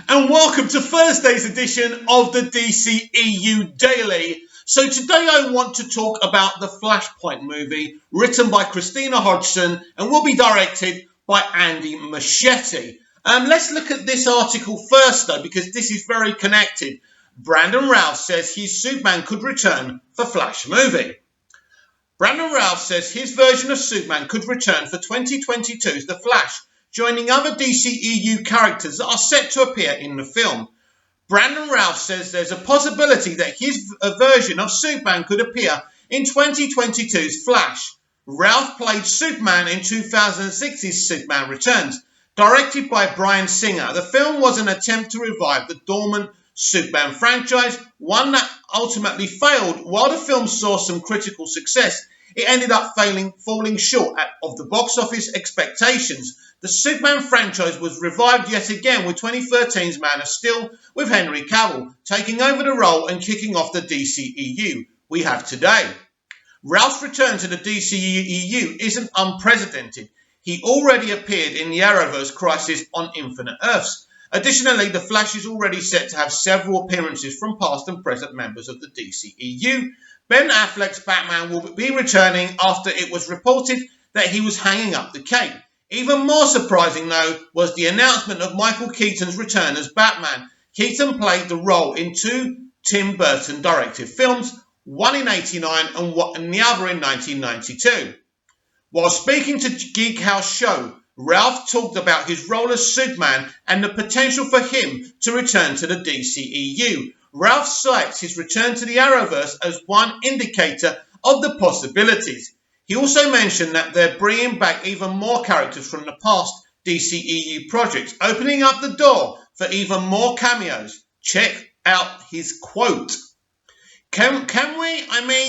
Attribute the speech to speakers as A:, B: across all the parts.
A: and welcome to Thursday's edition of the DCEU Daily. So today I want to talk about the Flashpoint movie, written by Christina Hodgson and will be directed by Andy Muschietti. Let's look at this article first though, because this is very connected. Brandon Routh says his Superman could return for Flash movie. Brandon Routh says his version of Superman could return for 2022's The Flash, joining other DCEU characters that are set to appear in the film. Brandon Routh says there's a possibility that his version of Superman could appear in 2022's Flash. Routh played Superman in 2006's Superman Returns, directed by Bryan Singer. The film was an attempt to revive the dormant Superman franchise, one that ultimately failed. While the film saw some critical success, it ended up falling short of the box office expectations. The Superman franchise was revived yet again with 2013's Man of Steel, with Henry Cavill taking over the role and kicking off the DCEU we have today. Routh's return to the DCEU isn't unprecedented. He already appeared in the Arrowverse Crisis on Infinite Earths. Additionally, The Flash is already set to have several appearances from past and present members of the DCEU. Ben Affleck's Batman will be returning after it was reported that he was hanging up the cape. Even more surprising, though, was the announcement of Michael Keaton's return as Batman. Keaton played the role in two Tim Burton-directed films, one in '89 and the other in 1992. While speaking to Geek House Show, Routh talked about his role as Superman and the potential for him to return to the DCEU. Routh cites his return to the Arrowverse as one indicator of the possibilities. He also mentioned that they're bringing back even more characters from the past DCEU projects, opening up the door for even more cameos. Check out his quote. Can we?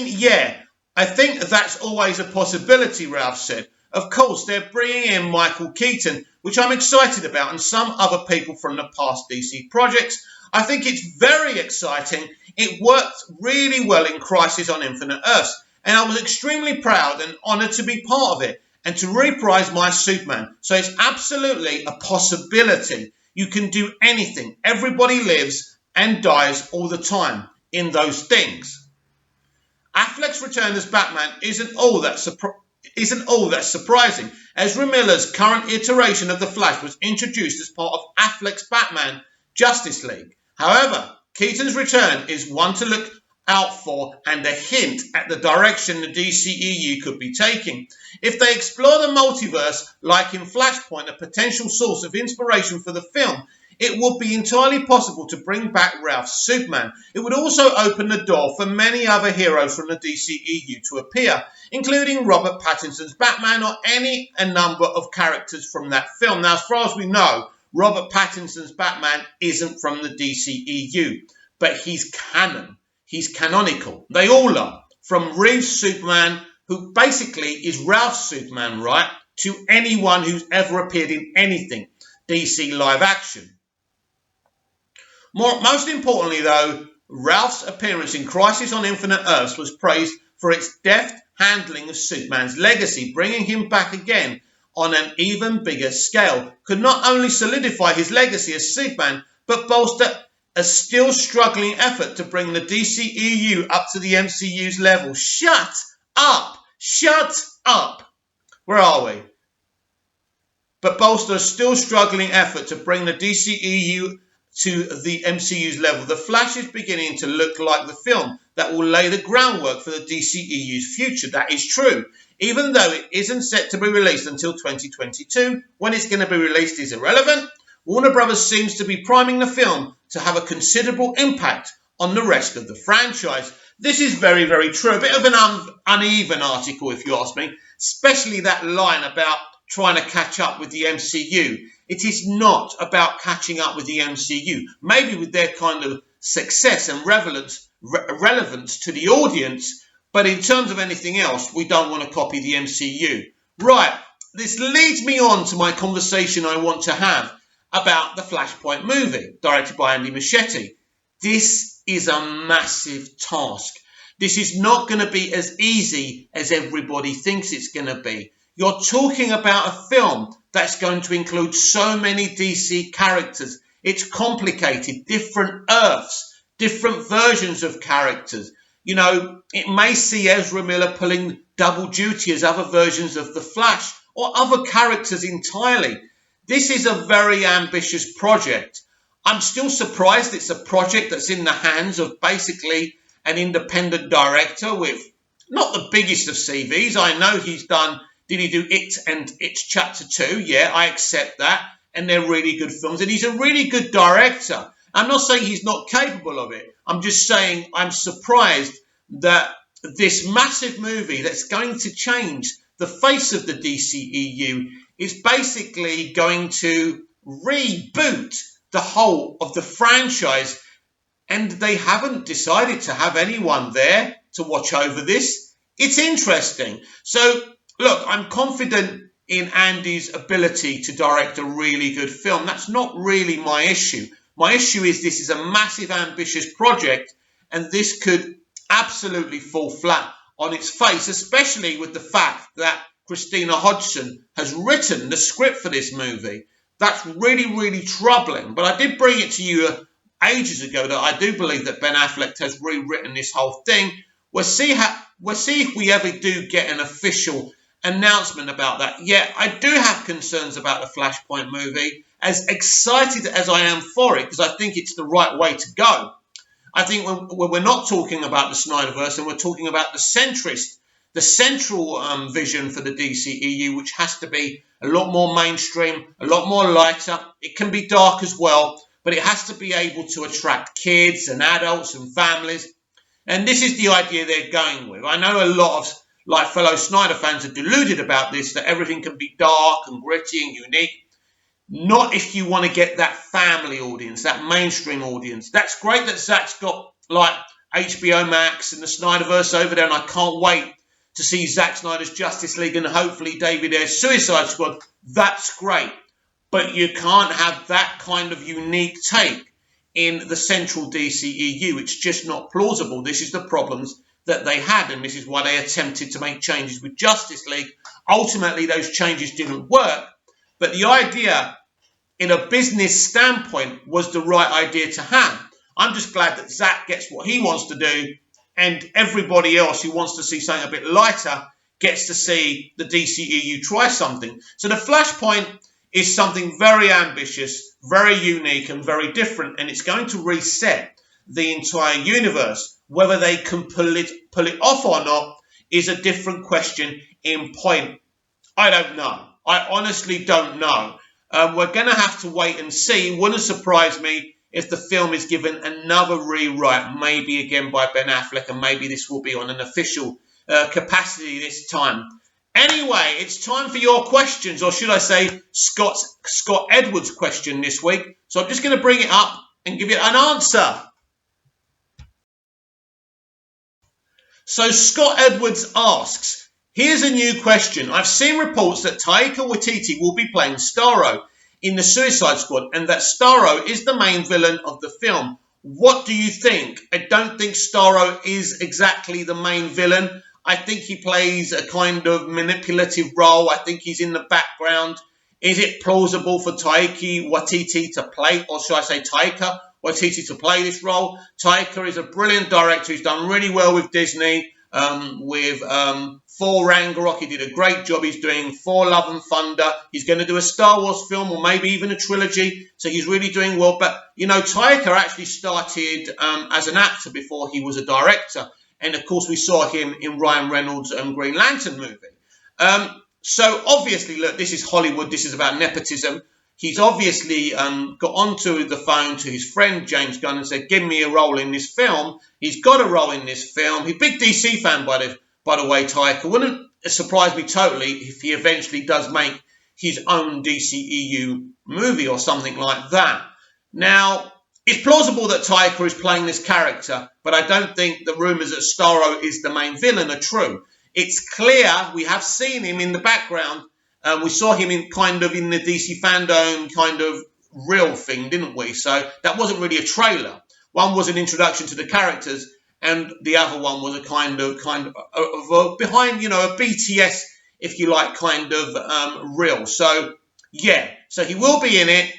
A: Yeah, I think that's always a possibility, Routh said. Of course, they're bringing in Michael Keaton, which I'm excited about, and some other people from the past DC projects. I think it's very exciting. It worked really well in Crisis on Infinite Earths, and I was extremely proud and honoured to be part of it and to reprise my Superman. So it's absolutely a possibility. You can do anything. Everybody lives and dies all the time in those things. Affleck's return as Batman isn't all that surprising. Ezra Miller's current iteration of The Flash was introduced as part of Affleck's Batman Justice League. However, Keaton's return is one to look out for and a hint at the direction the DCEU could be taking. If they explore the multiverse, like in Flashpoint, a potential source of inspiration for the film, it would be entirely possible to bring back Routh's Superman. It would also open the door for many other heroes from the DCEU to appear, including Robert Pattinson's Batman or a number of characters from that film. Now, as far as we know, Robert Pattinson's Batman isn't from the DCEU, but he's canon. He's canonical. They all are. From Reeves' Superman, who basically is Routh's Superman, right, to anyone who's ever appeared in anything DC live action. Most importantly, though, Routh's appearance in Crisis on Infinite Earths was praised for its deft handling of Superman's legacy. Bringing him back again on an even bigger scale could not only solidify his legacy as Superman, but bolster a still struggling effort to bring the DCEU up to the MCU's level. Shut up! Shut up! Where are we? But bolster a still struggling effort to bring the DCEU to the MCU's level. The Flash is beginning to look like the film that will lay the groundwork for the DCEU's future. That is true. Even though it isn't set to be released until 2022, when it's going to be released is irrelevant. Warner Brothers seems to be priming the film to have a considerable impact on the rest of the franchise. This is very, very true. A bit of an uneven article, if you ask me, especially that line about trying to catch up with the MCU. It is not about catching up with the MCU. Maybe with their kind of success and relevance to the audience, but in terms of anything else, we don't want to copy the MCU. Right, this leads me on to my conversation I want to have about the Flashpoint movie, directed by Andy Muschietti. This is a massive task. This is not going to be as easy as everybody thinks it's going to be. You're talking about a film that's going to include so many DC characters. It's complicated, different Earths, different versions of characters. You know, it may see Ezra Miller pulling double duty as other versions of the Flash or other characters entirely. This is a very ambitious project. I'm still surprised it's a project that's in the hands of basically an independent director with not the biggest of CVs. I know did he do It and It's Chapter 2? Yeah, I accept that. And they're really good films. And he's a really good director. I'm not saying he's not capable of it. I'm just saying I'm surprised that this massive movie that's going to change the face of the DCEU is basically going to reboot the whole of the franchise. And they haven't decided to have anyone there to watch over this. It's interesting. So, look, I'm confident in Andy's ability to direct a really good film. That's not really my issue. My issue is this is a massive, ambitious project, and this could absolutely fall flat on its face, especially with the fact that Christina Hodgson has written the script for this movie. That's really, really troubling. But I did bring it to you ages ago that I do believe that Ben Affleck has rewritten this whole thing. We'll see if we ever do get an official announcement about that. Yeah, I do have concerns about the Flashpoint movie, as excited as I am for it, because I think it's the right way to go. I think when we're not talking about the Snyderverse and we're talking about the central vision for the DCEU, which has to be a lot more mainstream, a lot more lighter. It can be dark as well, but it has to be able to attract kids and adults and families. And this is the idea they're going with. I know a lot of fellow Snyder fans are deluded about this, that everything can be dark and gritty and unique. Not if you want to get that family audience, that mainstream audience. That's great that Zack's got HBO Max and the Snyderverse over there, and I can't wait to see Zack Snyder's Justice League and hopefully David Ayer's Suicide Squad. That's great. But you can't have that kind of unique take in the central DCEU. It's just not plausible. This is the problems that they had, and this is why they attempted to make changes with Justice League. Ultimately, those changes didn't work, but the idea in a business standpoint was the right idea to have. I'm just glad that Zack gets what he wants to do, and everybody else who wants to see something a bit lighter gets to see the DCEU try something. So the Flashpoint is something very ambitious, very unique, and very different, and it's going to reset the entire universe. Whether they can pull it off or not is a different question in point. I don't know. I honestly don't know. We're going to have to wait and see. Wouldn't surprise me if the film is given another rewrite, maybe again by Ben Affleck, and maybe this will be on an official capacity this time. Anyway, it's time for your questions, or should I say Scott Edwards' question this week. So I'm just going to bring it up and give it an answer. So Scott Edwards asks, here's a new question. I've seen reports that Taika Waititi will be playing Starro in the Suicide Squad and that Starro is the main villain of the film. What do you think? I don't think Starro is exactly the main villain. I think he plays a kind of manipulative role. I think he's in the background. Is it plausible for Taika Waititi to play, or should I say Taika Waititi to play this role? Taika is a brilliant director. He's done really well with Disney, with Thor Ragnarok. He did a great job. He's doing Thor Love and Thunder. He's going to do a Star Wars film or maybe even a trilogy. So he's really doing well. But, you know, Taika actually started as an actor before he was a director. And, of course, we saw him in Ryan Reynolds' Green Lantern movie. So, obviously, look, this is Hollywood. This is about nepotism. He's obviously got onto the phone to his friend James Gunn and said, give me a role in this film. He's got a role in this film. He's a big DC fan, by the way, Taika. Wouldn't surprise me totally if he eventually does make his own DCEU movie or something like that. Now, it's plausible that Taika is playing this character, but I don't think the rumours that Starro is the main villain are true. It's clear, we have seen him in the background. We saw him in the DC fandom kind of real thing, didn't we? So that wasn't really a trailer. One was an introduction to the characters, and the other one was a kind of behind, you know, a BTS, if you like, kind of reel. So yeah, so he will be in it.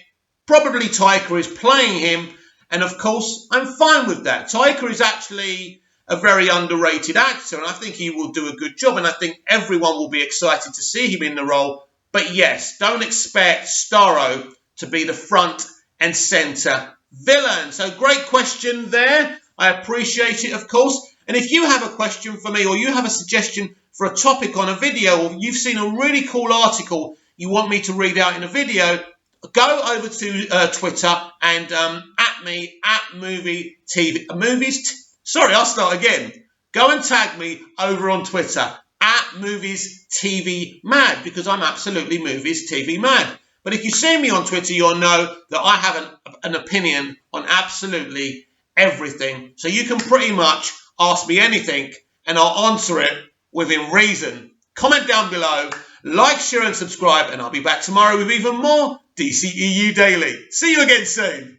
A: Probably Taika is playing him, and of course, I'm fine with that. Taika is actually a very underrated actor, and I think he will do a good job, and I think everyone will be excited to see him in the role. But yes, don't expect Starro to be the front and centre villain. So great question there. I appreciate it, of course. And if you have a question for me, or you have a suggestion for a topic on a video, or you've seen a really cool article you want me to read out in a video, go over to Twitter and at me, at I'll start again. Go and tag me over on Twitter, at Movies TV Mad, because I'm absolutely Movies TV Mad. But if you see me on Twitter, you'll know that I have an opinion on absolutely everything. So you can pretty much ask me anything, and I'll answer it within reason. Comment down below, like, share, and subscribe, and I'll be back tomorrow with even more DCEU Daily. See you again soon.